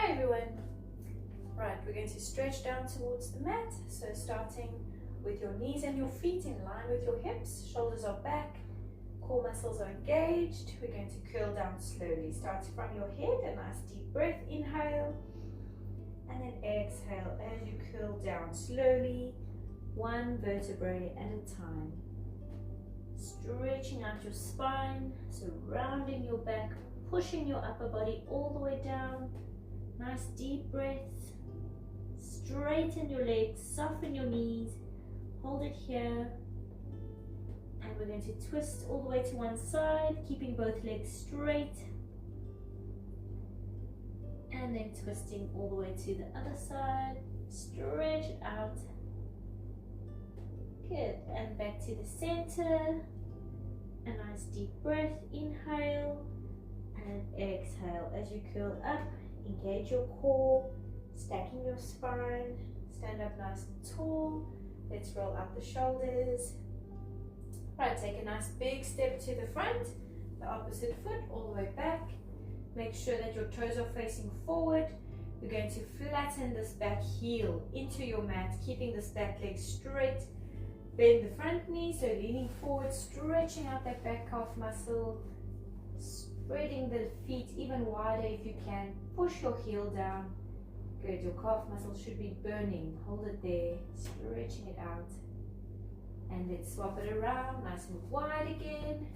Hi everyone. Right, we're going to stretch down towards the mat. So starting with your knees and your feet in line with your hips, shoulders are back, core muscles are engaged. We're going to curl down slowly, starting from your head. A nice deep breath, inhale, and then exhale as you curl down slowly, one vertebrae at a time. Stretching out your spine, surrounding your back, pushing your upper body all the way down. Nice deep breath. Straighten your legs, soften your knees, hold it here. And we're going to twist all the way to one side, keeping both legs straight. And then twisting all the way to the other side. Stretch it out. Good. And back to the center. A nice deep breath. Inhale and exhale as you curl up. Engage your core, stacking your spine, stand up nice and tall. Let's roll out the shoulders. Right, take a nice big step to the front, the opposite foot all the way back. Make sure that your toes are facing forward. We're going to flatten this back heel into your mat, keeping this back leg straight. Bend the front knee, so leaning forward, stretching out that back calf muscle. Spreading the feet even wider if you can. Push your heel down. Good, your calf muscle should be burning. Hold it there, stretching it out. And let's swap it around, nice and wide again.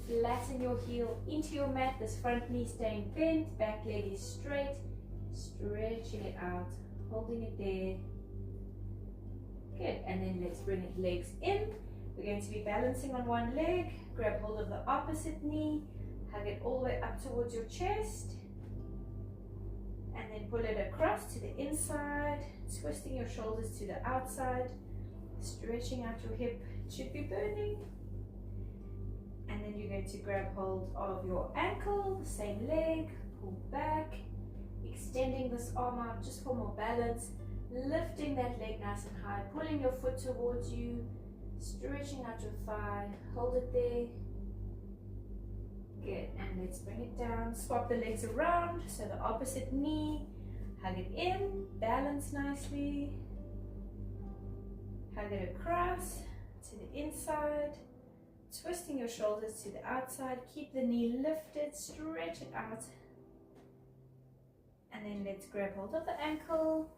Flatten your heel into your mat, this front knee staying bent, back leg is straight. Stretching it out, holding it there. Good, and then let's bring it legs in. We're going to be balancing on one leg. Grab hold of the opposite knee. Hug it all the way up towards your chest. And then pull it across to the inside, twisting your shoulders to the outside, stretching out your hip. It should be burning. And then you're going to grab hold of your ankle, the same leg, pull back, extending this arm out just for more balance, lifting that leg nice and high, pulling your foot towards you, stretching out your thigh, hold it there. Good, and let's bring it down. Swap the legs around, so the opposite knee, hug it in, balance nicely. Hug it across to the inside, twisting your shoulders to the outside. Keep the knee lifted, stretch it out. And then let's grab hold of the ankle,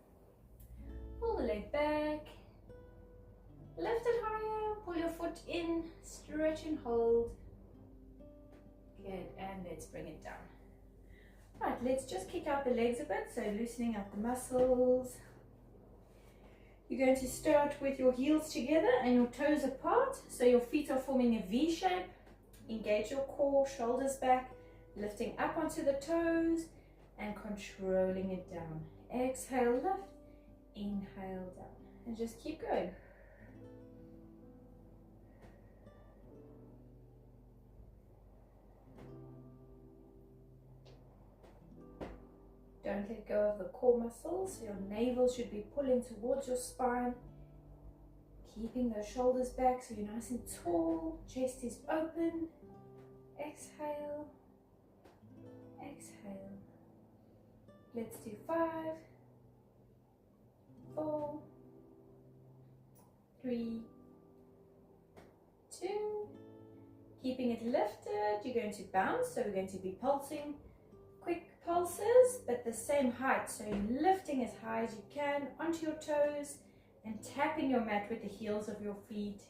pull the leg back, lift it higher, pull your foot in, stretch and hold. Good, and let's bring it down. Right, let's just kick out the legs a bit, so loosening up the muscles. You're going to start with your heels together and your toes apart, so your feet are forming a V shape. Engage your core, shoulders back, lifting up onto the toes and controlling it down. Exhale, lift, inhale, down, and just keep going. Don't let go of the core muscles. Your navel should be pulling towards your spine. Keeping those shoulders back so you're nice and tall. Chest is open. Exhale. Exhale. Let's do 5, 4, 3, 2. Keeping it lifted. You're going to bounce, so we're going to be pulsing. Quick pulses, but the same height, so you're lifting as high as you can onto your toes and tapping your mat with the heels of your feet.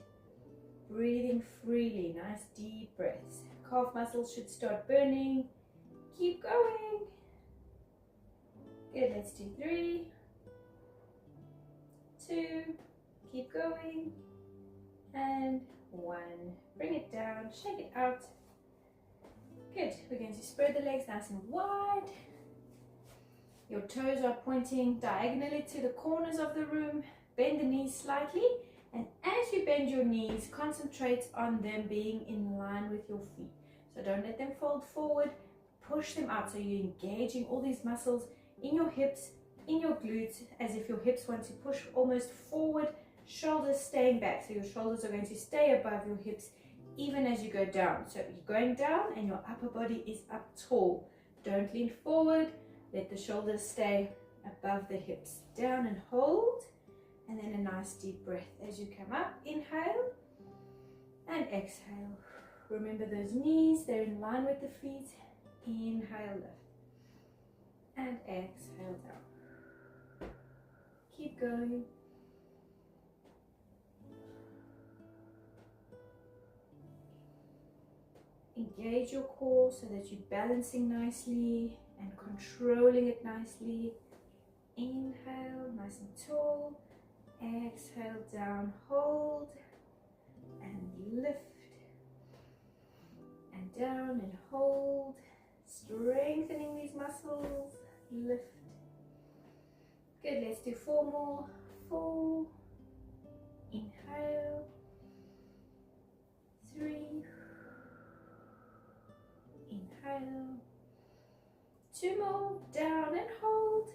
Breathing freely, nice deep breaths. Calf muscles should start burning. Keep going. Good, let's do 3, 2, keep going, and 1. Bring it down, shake it out. Good, we're going to spread the legs nice and wide. Your toes are pointing diagonally to the corners of the room. Bend the knees slightly, and as you bend your knees, concentrate on them being in line with your feet. So don't let them fold forward, push them out, so you're engaging all these muscles in your hips, in your glutes, as if your hips want to push almost forward, shoulders staying back, so your shoulders are going to stay above your hips even as you go down. So you're going down and your upper body is up tall. Don't lean forward, Let the shoulders stay above the hips. Down and hold. And then a nice deep breath as you come up. Inhale and exhale. Remember those knees, they're in line with the feet. Inhale, lift. And exhale down. Keep going. Engage your core so that you're balancing nicely and controlling it nicely. Inhale, nice and tall. Exhale, down, hold, and lift, and down and hold, strengthening these muscles, lift. Good, let's do 4 more. 4, inhale, 3, inhale, 2 more, down and hold,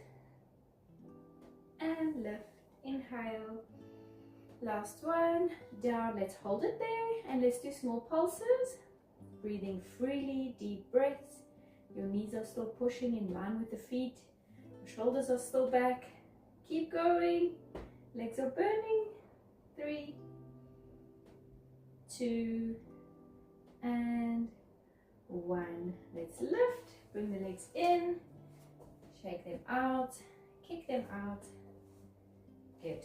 and lift. Inhale, last one, down, let's hold it there, and let's do small pulses, breathing freely, deep breaths. Your knees are still pushing in line with the feet, your shoulders are still back. Keep going, legs are burning. 3, 2, and 1. Let's lift, bring the legs in, shake them out, kick them out. Good.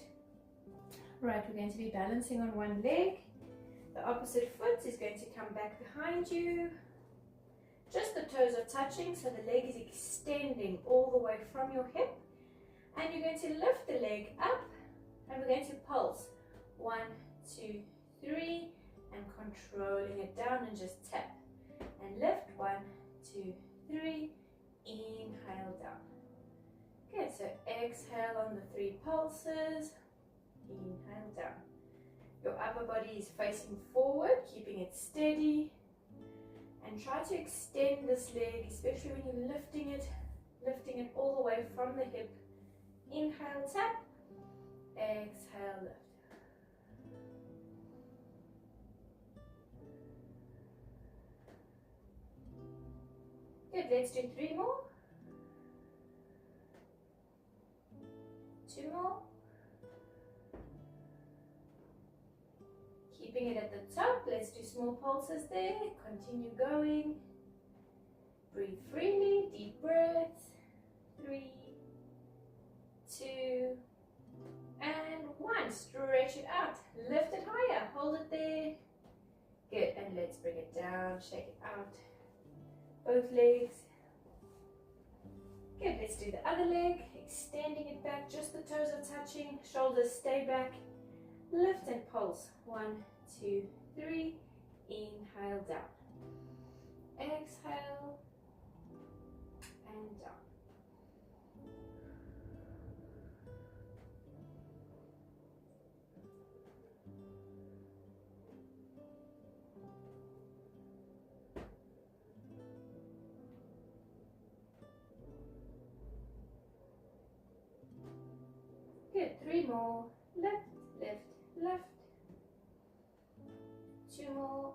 Right, we're going to be balancing on one leg. The opposite foot is going to come back behind you. Just the toes are touching, so the leg is extending all the way from your hip. And you're going to lift the leg up, and we're going to pulse. 1, 2, 3, and controlling it down and just tap. And lift, 1, 2, 3, inhale down. Good, so exhale on the 3 pulses, inhale down. Your upper body is facing forward, keeping it steady. And try to extend this leg, especially when you're lifting it all the way from the hip. Inhale, tap, exhale, lift. Good, let's do 3 more. 2 more. Keeping it at the top, let's do small pulses there. Continue going. Breathe freely, deep breaths. 3, 2, and 1. Stretch it out. Lift it higher. Hold it there. Good, and let's bring it down. Shake it out. Both legs. Good, let's do the other leg. Extending it back, just the toes are touching, shoulders stay back. Lift and pulse. 1, 2, 3. Inhale down. Exhale and down. Good, 3 more. Lift, lift, lift. 2 more.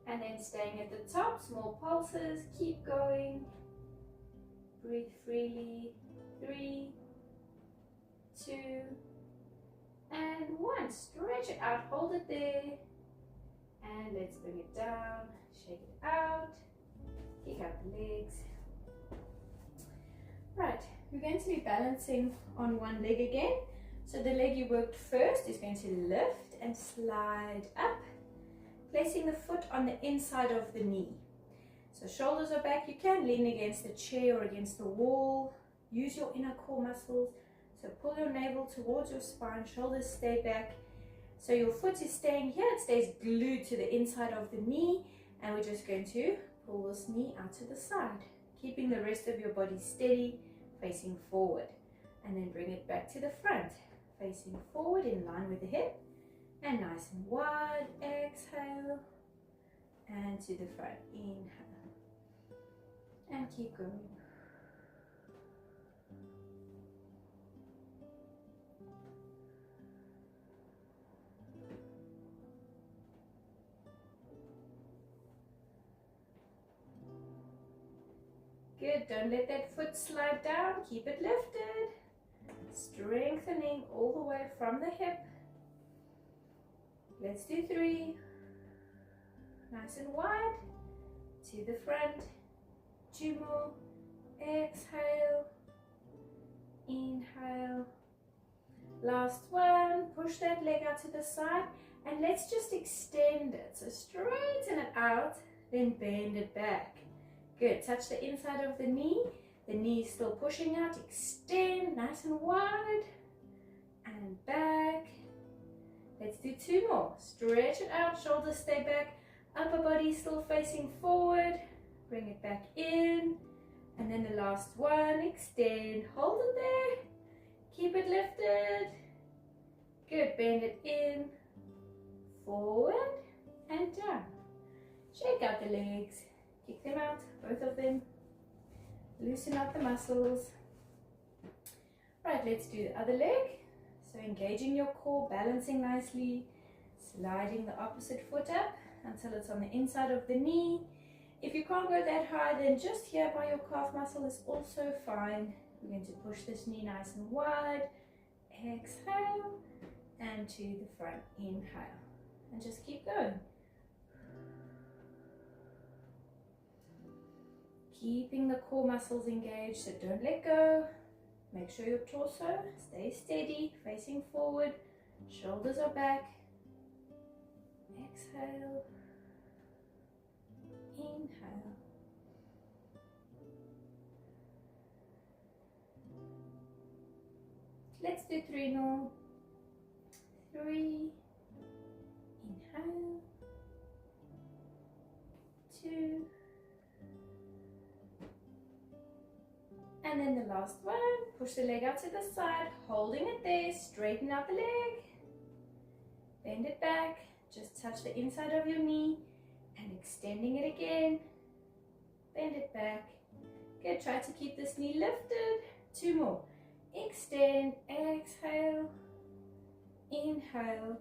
And then staying at the top, small pulses, keep going. Breathe freely. 3, 2, and 1. Stretch it out, hold it there. And let's bring it down, shake it out, kick out the legs. Right, we're going to be balancing on one leg again. So the leg you worked first is going to lift and slide up, placing the foot on the inside of the knee. So shoulders are back. You can lean against the chair or against the wall. Use your inner core muscles. So pull your navel towards your spine, shoulders stay back. So your foot is staying here, it stays glued to the inside of the knee, and we're just going to pull this knee out to the side, keeping the rest of your body steady, facing forward. And then bring it back to the front, facing forward in line with the hip, and nice and wide. Exhale, and to the front. Inhale, and keep going. Good, don't let that foot slide down, keep it lifted. Strengthening all the way from the hip. Let's do 3. Nice and wide. To the front. 2 more. Exhale. Inhale. Last one. Push that leg out to the side. And let's just extend it. So straighten it out, then bend it back. Good. Touch the inside of the knee. The knee is still pushing out. Extend nice and wide. And back. Let's do 2 more. Stretch it out. Shoulders stay back. Upper body still facing forward. Bring it back in. And then the last one. Extend. Hold it there. Keep it lifted. Good. Bend it in. Forward. And down. Shake out the legs. Kick them out. Both of them. Loosen up the muscles. Right, let's do the other leg. So engaging your core, balancing nicely, sliding the opposite foot up until it's on the inside of the knee. If you can't go that high, then just here by your calf muscle is also fine. We're going to push this knee nice and wide. Exhale, and to the front. Inhale, and just keep going. Keeping the core muscles engaged, so don't let go. Make sure your torso stays steady, facing forward. Shoulders are back. Exhale. Inhale. Let's do 3 more. 3. Inhale. 2. And then the last one, push the leg out to the side, holding it there, straighten out the leg, bend it back, just touch the inside of your knee and extending it again, bend it back. Good, try to keep this knee lifted. 2 more. Extend, exhale, inhale,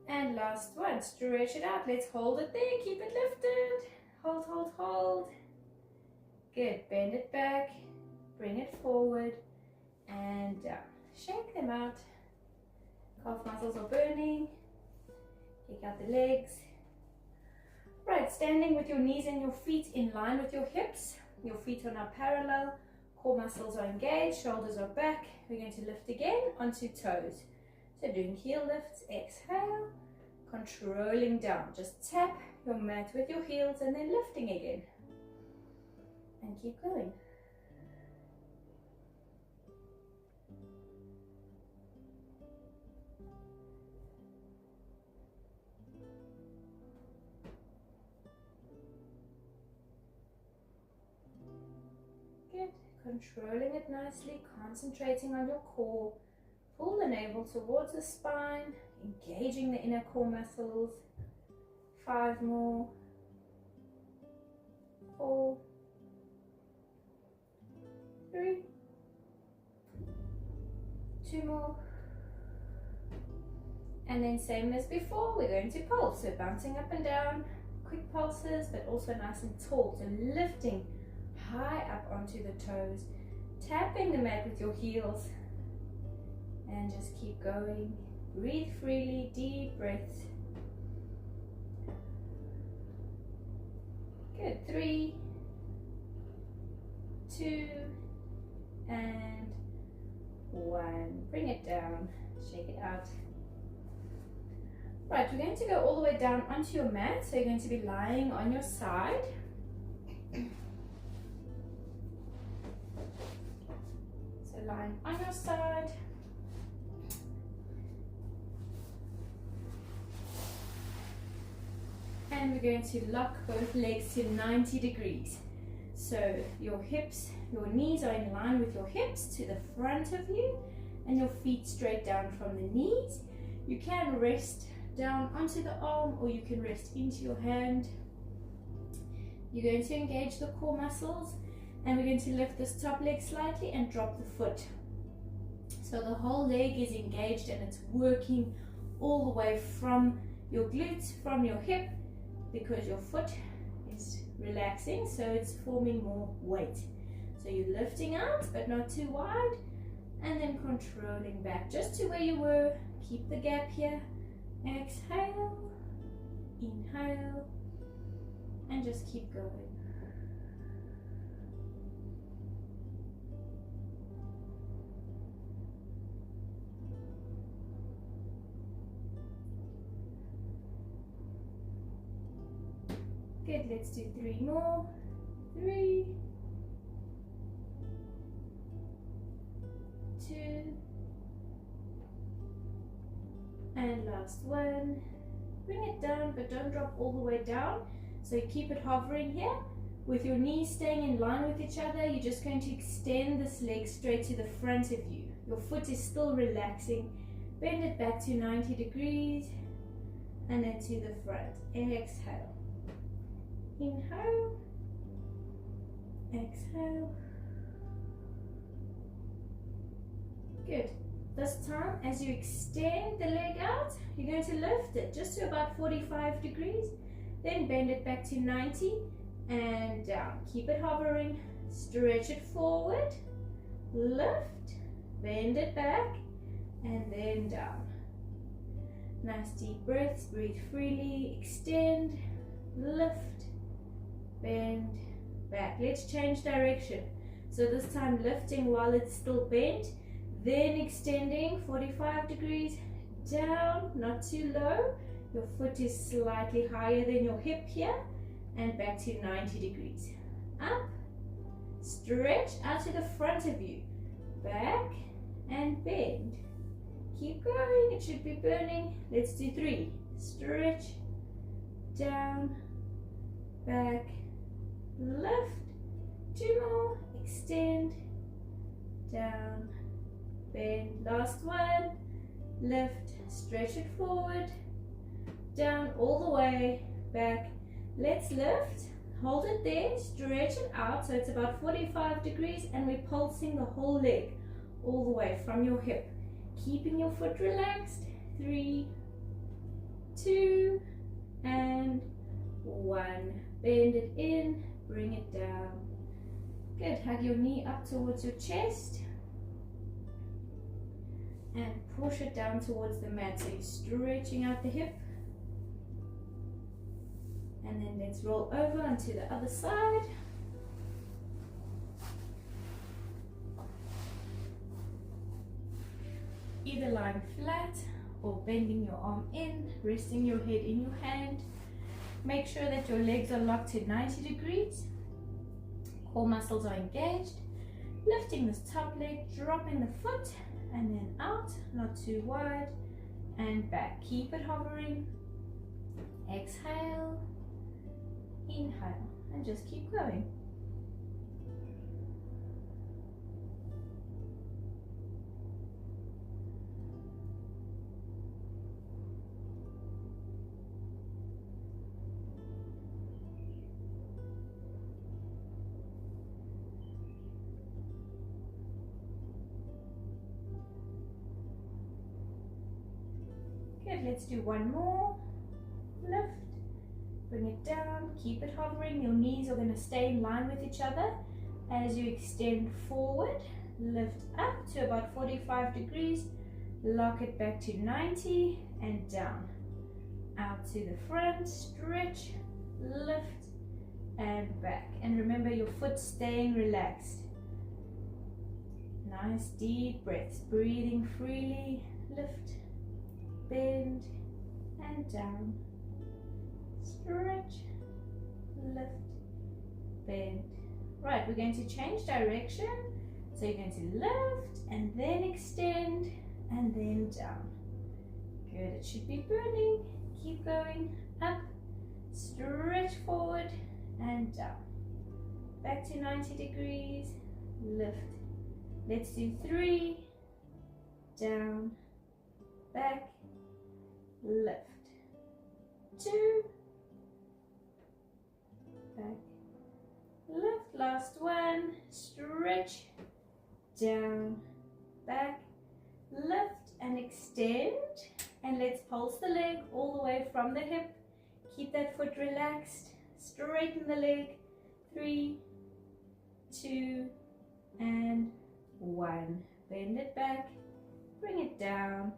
and last one, stretch it out. Let's hold it there, keep it lifted, hold, hold, hold. Good, bend it back. Bring it forward and down. Shake them out. Calf muscles are burning. Kick out the legs. Right, standing with your knees and your feet in line with your hips. Your feet are now parallel. Core muscles are engaged. Shoulders are back. We're going to lift again onto toes. So doing heel lifts. Exhale. Controlling down. Just tap your mat with your heels and then lifting again. And keep going. Good. Controlling it nicely, concentrating on your core. Pull the navel towards the spine, engaging the inner core muscles. 5 more. 4. 3. 2 more. And then same as before, we're going to pulse. So bouncing up and down, quick pulses, but also nice and tall. So lifting high up onto the toes, tapping the mat with your heels, and just keep going. Breathe freely, deep breaths. Good. 3, 2, and 1. Bring it down, shake it out. Right, we're going to go all the way down onto your mat. So you're going to be lying on your side. So lying on your side. And we're going to lock both legs to 90 degrees. So your hips, your knees are in line with your hips to the front of you, and your feet straight down from the knees. You can rest down onto the arm, or you can rest into your hand. You're going to engage the core muscles, and we're going to lift this top leg slightly and drop the foot. So the whole leg is engaged and it's working all the way from your glutes, from your hip, because your foot is relaxing, so it's forming more weight. So you're lifting out, but not too wide, and then controlling back just to where you were. Keep the gap here. Exhale, inhale, and just keep going. Good, let's do 3 more. 3, 2, and last one. Bring it down, but don't drop all the way down. So keep it hovering here. With your knees staying in line with each other, you're just going to extend this leg straight to the front of you. Your foot is still relaxing. Bend it back to 90 degrees, and then to the front. Exhale. Inhale, exhale. Good. This time, as you extend the leg out, you're going to lift it just to about 45 degrees, then bend it back to 90 and down. Keep it hovering, stretch it forward, lift, bend it back, and then down. Nice deep breaths, breathe freely, extend, lift, bend, back. Let's change direction. So this time lifting while it's still bent, then extending 45 degrees down, not too low. Your foot is slightly higher than your hip here, and back to 90 degrees. Up, stretch out to the front of you, back and bend. Keep going, it should be burning. Let's do 3. Stretch, down, back, lift. 2 more, extend, down, bend. Last one, lift, stretch it forward, down all the way, back. Let's lift, hold it there, stretch it out so it's about 45 degrees, and we're pulsing the whole leg all the way from your hip, keeping your foot relaxed. 3, 2, and 1. Bend it in, bring it down. Good, hug your knee up towards your chest and push it down towards the mat. So you're stretching out the hip. And then let's roll over onto the other side. Either lying flat or bending your arm in, resting your head in your hand. Make sure that your legs are locked to 90 degrees. Core muscles are engaged. Lifting this top leg, dropping the foot, and then out, not too wide, and back. Keep it hovering. Exhale, inhale, and just keep going. Good, let's do 1 more. Lift, bring it down, keep it hovering. Your knees are going to stay in line with each other as you extend forward. Lift up to about 45 degrees, lock it back to 90 and down. Out to the front, stretch, lift and back. And remember your foot staying relaxed. Nice deep breaths, breathing freely. Lift, bend and down, stretch, lift, bend. Right, we're going to change direction. So you're going to lift and then extend and then down. Good, it should be burning. Keep going, up, stretch forward and down. Back to 90 degrees, lift. Let's do 3, down, back, lift. 2, back, lift. Last one, stretch, down, back, lift and extend. And let's pulse the leg all the way from the hip. Keep that foot relaxed. straighten the leg. 3, 2, and 1. Bend it back, bring it down.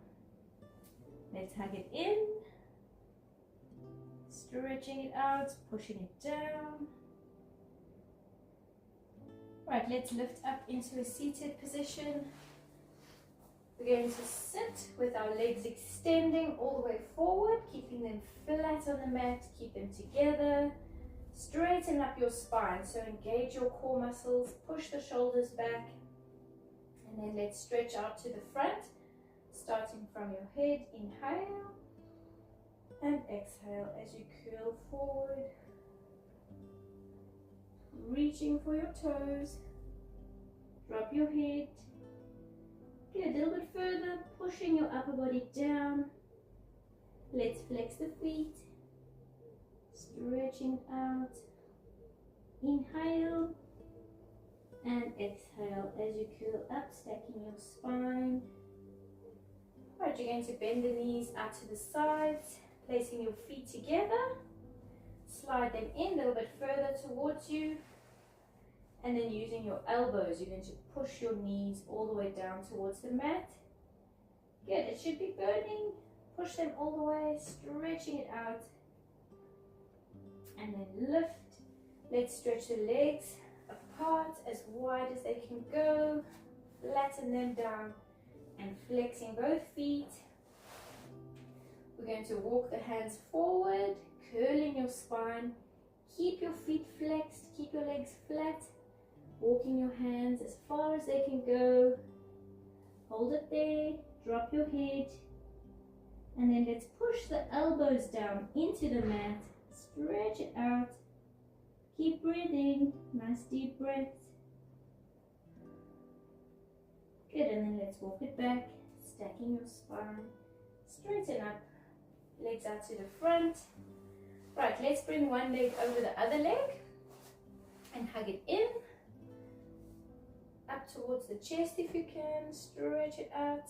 Let's hug it in, stretching it out, pushing it down. Right, let's lift up into a seated position. We're going to sit with our legs extending all the way forward, keeping them flat on the mat, keep them together. Straighten up your spine, so engage your core muscles, push the shoulders back, and then let's stretch out to the front, starting from your head. Inhale and exhale as you curl forward, reaching for your toes. Drop your head. Good, a little bit further, pushing your upper body down. Let's flex the feet, stretching out. Inhale and exhale as you curl up, stacking your spine. Right, you're going to bend the knees out to the sides, placing your feet together. Slide them in a little bit further towards you. And then using your elbows, you're going to push your knees all the way down towards the mat. Good, it should be burning. Push them all the way, stretching it out. And then lift. Let's stretch the legs apart as wide as they can go. Flatten them down and flexing both feet. We're going to walk the hands forward, curling your spine. Keep your feet flexed, keep your legs flat. Walking your hands as far as they can go. Hold it there, drop your head. And then let's push the elbows down into the mat. Stretch it out. Keep breathing. Nice deep breaths. Good, and then let's walk it back. Stacking your spine. Straighten up. Legs out to the front. Right, let's bring one leg over the other leg. And hug it in. Up towards the chest if you can. Stretch it out.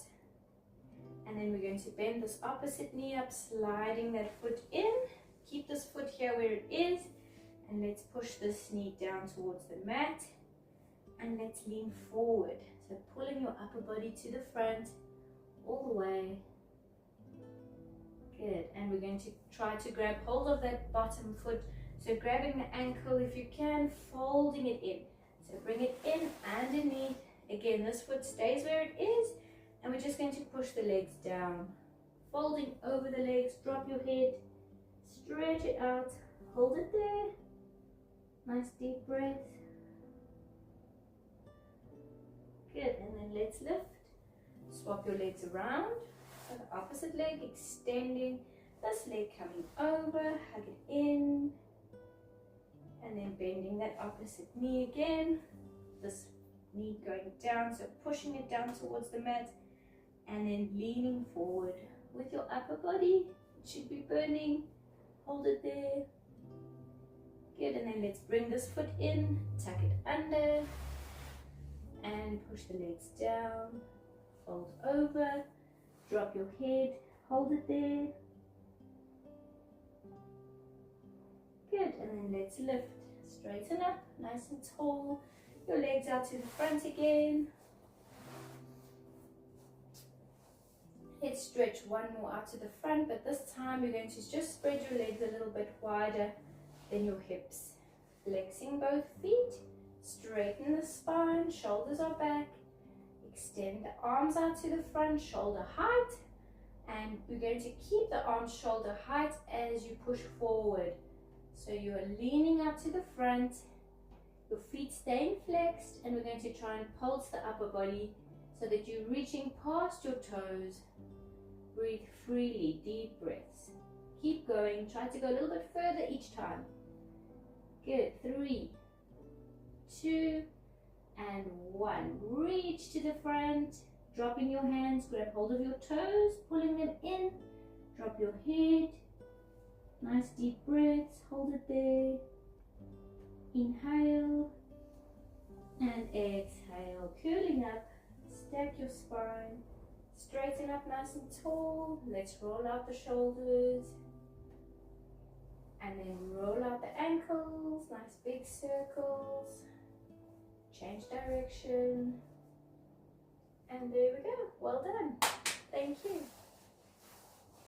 And then we're going to bend this opposite knee up, sliding that foot in. Keep this foot here where it is. And let's push this knee down towards the mat. And let's lean forward. So pulling your upper body to the front, all the way. Good. And we're going to try to grab hold of that bottom foot. So grabbing the ankle if you can, folding it in. So bring it in underneath. Again, this foot stays where it is. And we're just going to push the legs down. Folding over the legs, drop your head. Stretch it out. Hold it there. Nice deep breath. Good, and then let's lift. Swap your legs around. So the opposite leg extending. This leg coming over. Hug it in. And then bending that opposite knee again. This knee going down, so pushing it down towards the mat. And then leaning forward with your upper body. It should be burning. Hold it there. Good, and then let's bring this foot in, tuck it under, and push the legs down. Fold over, drop your head, hold it there. Good, and then let's lift. Straighten up, nice and tall. Your legs out to the front again. Let's stretch one more out to the front, but this time you're going to just spread your legs a little bit wider than your hips. Flexing both feet, straighten the spine, shoulders are back. Extend the arms out to the front, shoulder height. And we're going to keep the arms shoulder height as you push forward. So you are leaning out to the front, your feet staying flexed, and we're going to try and pulse the upper body so that you're reaching past your toes. Breathe freely, deep breaths. Keep going, try to go a little bit further each time. Good, 3, 2, and 1. Reach to the front, dropping your hands, grab hold of your toes, pulling them in, drop your head. Nice deep breaths, hold it there. Inhale and exhale, curling up, stack your spine, straighten up nice and tall. Let's roll out the shoulders And then roll out the ankles, nice big circles. Change direction.